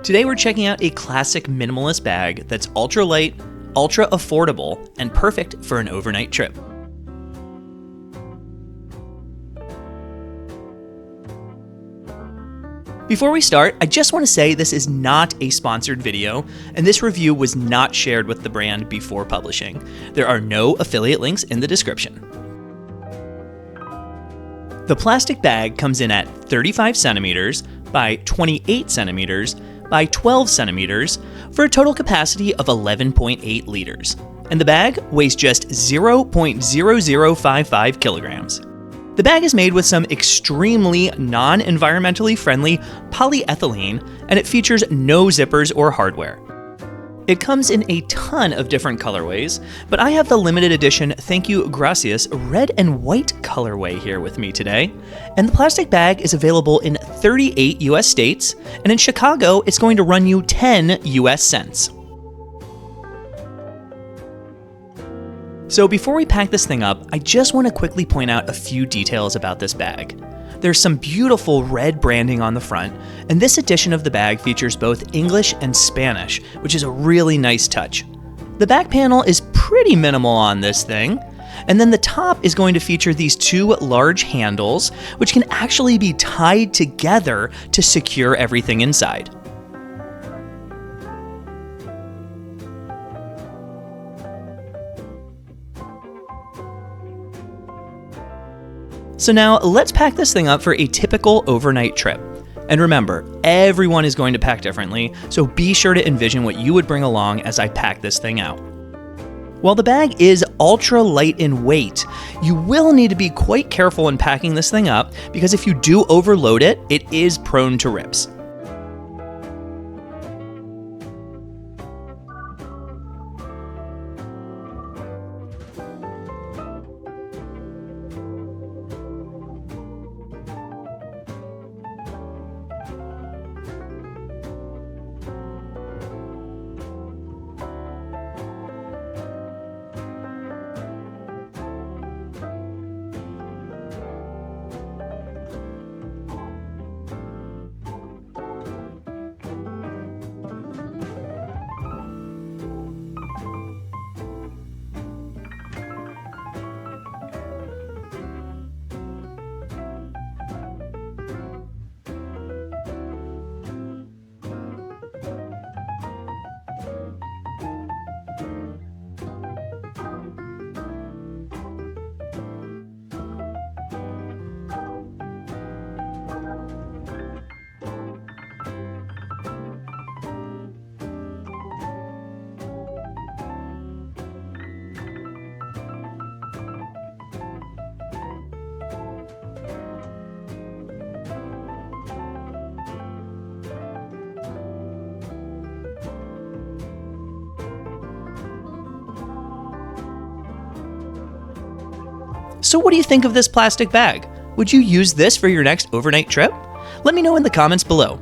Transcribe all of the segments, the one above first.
Today we're checking out a classic minimalist bag that's ultra light, ultra affordable, and perfect for an overnight trip. Before we start, I just want to say this is not a sponsored video, and this review was not shared with the brand before publishing. There are no affiliate links in the description. The plastic bag comes in at 35 centimeters by 28 centimeters by 12 centimeters for a total capacity of 11.8 liters. And the bag weighs just 0.0055 kilograms. The bag is made with some extremely non-environmentally friendly polyethylene, and it features no zippers or hardware. It comes in a ton of different colorways, but I have the limited edition Thank You Gracias red and white colorway here with me today. And the plastic bag is available in 38 US states, and in Chicago, it's going to run you 10 US cents. So before we pack this thing up, I just want to quickly point out a few details about this bag. There's some beautiful red branding on the front, and this edition of the bag features both English and Spanish, which is a really nice touch. The back panel is pretty minimal on this thing, and then the top is going to feature these two large handles, which can actually be tied together to secure everything inside. So now let's pack this thing up for a typical overnight trip. And remember, everyone is going to pack differently, so be sure to envision what you would bring along as I pack this thing out. While the bag is ultra light in weight, you will need to be quite careful in packing this thing up because if you do overload it, it is prone to rips. So what do you think of this plastic bag? Would you use this for your next overnight trip? Let me know in the comments below.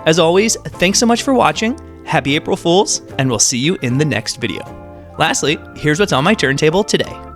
As always, thanks so much for watching, happy April Fools, and we'll see you in the next video. Lastly, here's what's on my turntable today.